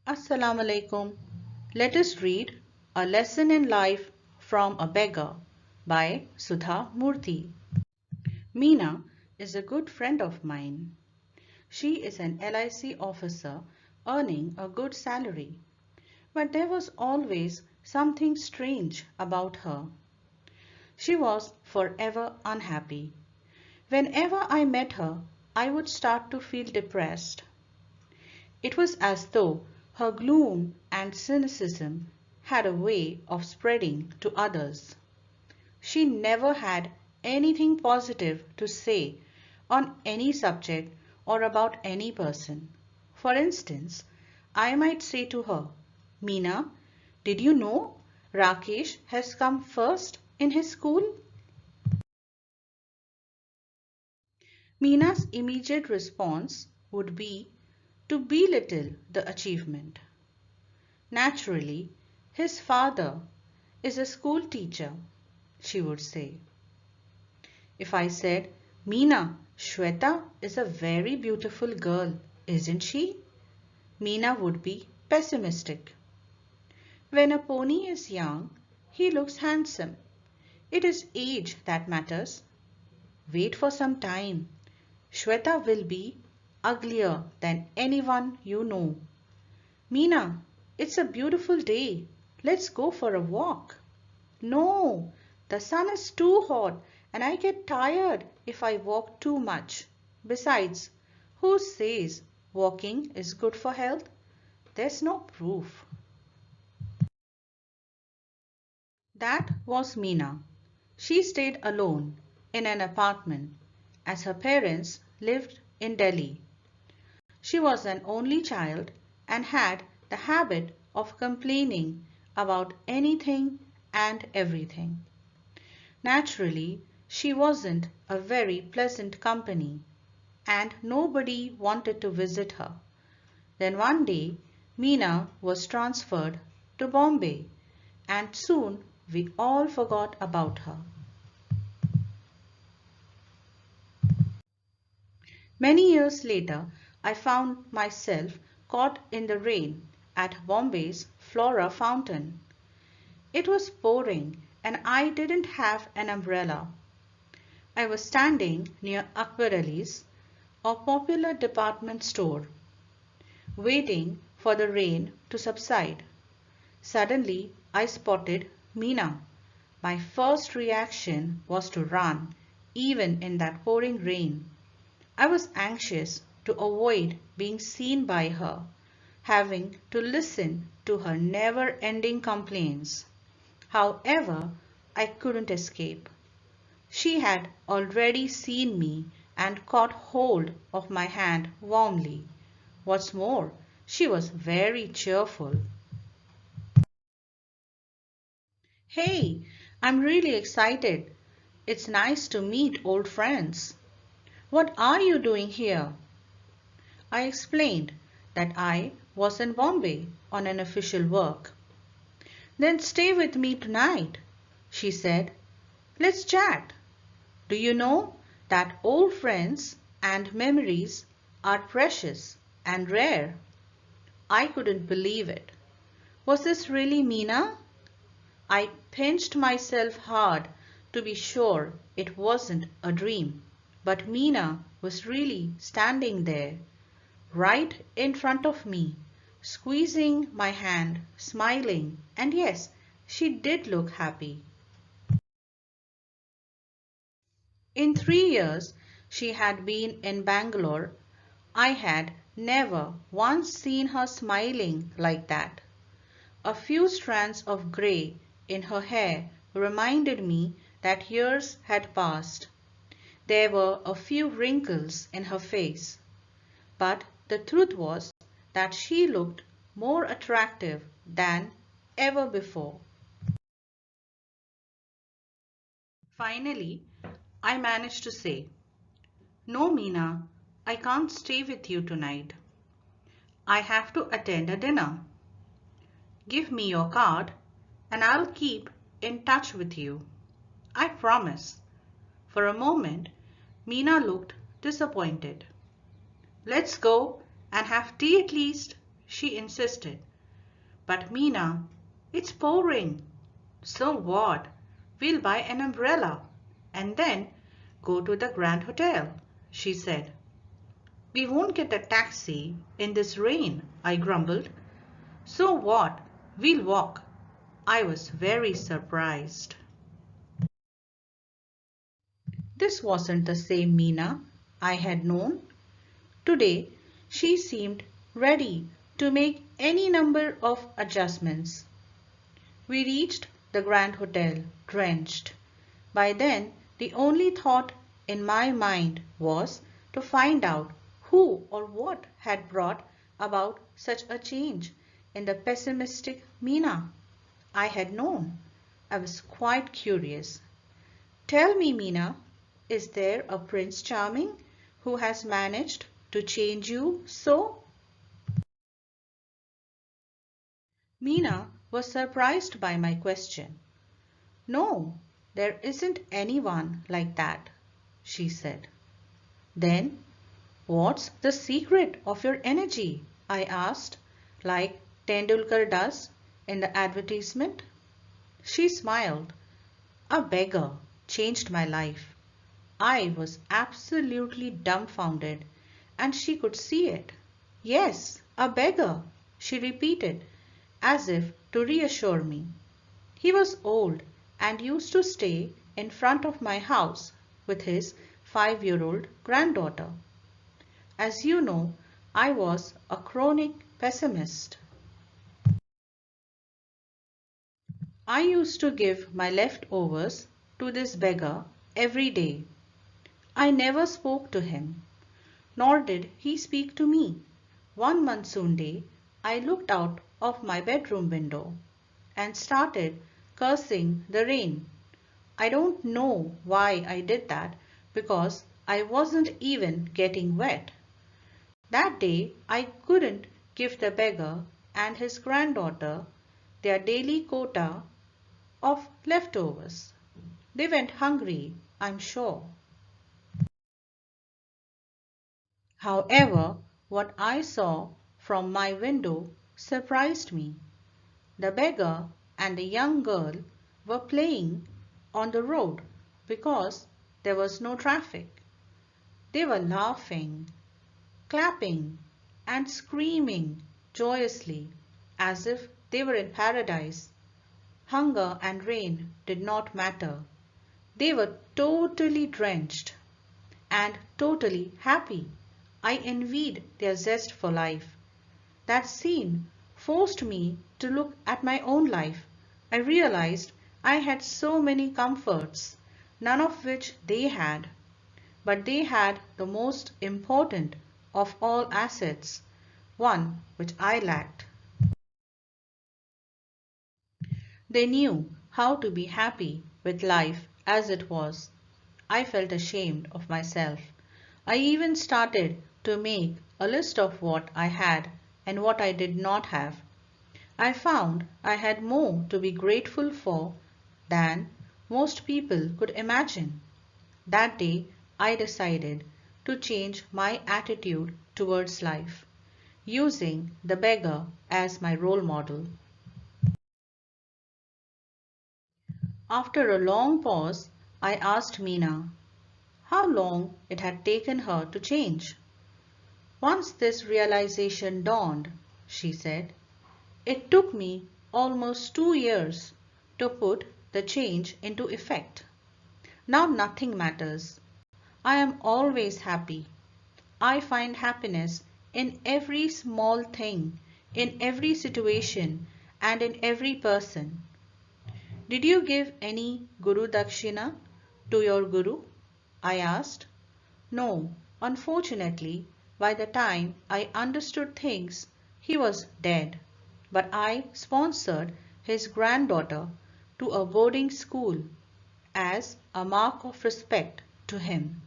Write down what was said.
Assalamu alaikum. Let us read A Lesson in Life from a Beggar by Sudha Murthy. Meena is a good friend of mine. She is an LIC officer earning a good salary. But there was always something strange about her. She was forever unhappy. Whenever I met her, I would start to feel depressed. It was as though her gloom and cynicism had a way of spreading to others. She never had anything positive to say on any subject or about any person. For instance, I might say to her, Meena, did you know Rakesh has come first in his school? Meena's immediate response would be to belittle the achievement. Naturally, his father is a school teacher, she would say. If I said, Meena, Shweta is a very beautiful girl, isn't she? Meena would be pessimistic. When a pony is young, he looks handsome. It is age that matters. Wait for some time. Shweta will be uglier than anyone you know. Meena, it's a beautiful day. Let's go for a walk. No, the sun is too hot and I get tired if I walk too much. Besides, who says walking is good for health? There's no proof. That was Meena. She stayed alone in an apartment as her parents lived in Delhi. She was an only child and had the habit of complaining about anything and everything. Naturally, she wasn't a very pleasant company and nobody wanted to visit her. Then one day, Meena was transferred to Bombay and soon we all forgot about her. Many years later, I found myself caught in the rain at Bombay's Flora Fountain. It was pouring and I didn't have an umbrella. I was standing near Akbar Ali's, a popular department store, waiting for the rain to subside. Suddenly, I spotted Meena. My first reaction was to run, even in that pouring rain. I was anxious to avoid being seen by her, having to listen to her never-ending complaints. However, I couldn't escape. She had already seen me and caught hold of my hand warmly. What's more, she was very cheerful. Hey, I'm really excited. It's nice to meet old friends. What are you doing here? I explained that I was in Bombay on an official work. Then stay with me tonight, she said. Let's chat. Do you know that old friends and memories are precious and rare? I couldn't believe it. Was this really Meena? I pinched myself hard to be sure it wasn't a dream. But Meena was really standing there, right in front of me, squeezing my hand, smiling, and yes, she did look happy. In 3 years she had been in Bangalore, I had never once seen her smiling like that. A few strands of grey in her hair reminded me that years had passed. There were a few wrinkles in her face, but the truth was that she looked more attractive than ever before. Finally, I managed to say, No, Meena, I can't stay with you tonight. I have to attend a dinner. Give me your card and I'll keep in touch with you. I promise. For a moment, Meena looked disappointed. Let's go and have tea at least, she insisted. But Meena, it's pouring. So what? We'll buy an umbrella and then go to the Grand Hotel, she said. We won't get a taxi in this rain, I grumbled. So what? We'll walk. I was very surprised. This wasn't the same Meena I had known. Today, she seemed ready to make any number of adjustments. We reached the Grand Hotel drenched. By then, the only thought in my mind was to find out who or what had brought about such a change in the pessimistic Meena I had known. I was quite curious. Tell me, Meena, is there a Prince Charming who has managed to change you so? Meena was surprised by my question. No, there isn't anyone like that, she said. Then, what's the secret of your energy? I asked, like Tendulkar does in the advertisement. She smiled. A beggar changed my life. I was absolutely dumbfounded, and she could see it. Yes, a beggar, she repeated, as if to reassure me. He was old and used to stay in front of my house with his 5-year-old granddaughter. As you know, I was a chronic pessimist. I used to give my leftovers to this beggar every day. I never spoke to him, nor did he speak to me. One monsoon day, I looked out of my bedroom window and started cursing the rain. I don't know why I did that because I wasn't even getting wet. That day I couldn't give the beggar and his granddaughter their daily quota of leftovers. They went hungry, I'm sure. However, what I saw from my window surprised me. The beggar and the young girl were playing on the road because there was no traffic. They were laughing, clapping, and screaming joyously as if they were in paradise. Hunger and rain did not matter. They were totally drenched and totally happy. I envied their zest for life. That scene forced me to look at my own life. I realized I had so many comforts, none of which they had, but they had the most important of all assets, one which I lacked. They knew how to be happy with life as it was. I felt ashamed of myself. I even started to make a list of what I had and what I did not have. I found I had more to be grateful for than most people could imagine. That day, I decided to change my attitude towards life, using the beggar as my role model. After a long pause, I asked Meena how long it had taken her to change. Once this realization dawned, she said, it took me almost 2 years to put the change into effect. Now nothing matters. I am always happy. I find happiness in every small thing, in every situation, and in every person. Did you give any Guru Dakshina to your Guru? I asked. No, unfortunately, by the time I understood things, he was dead. But I sponsored his granddaughter to a boarding school as a mark of respect to him.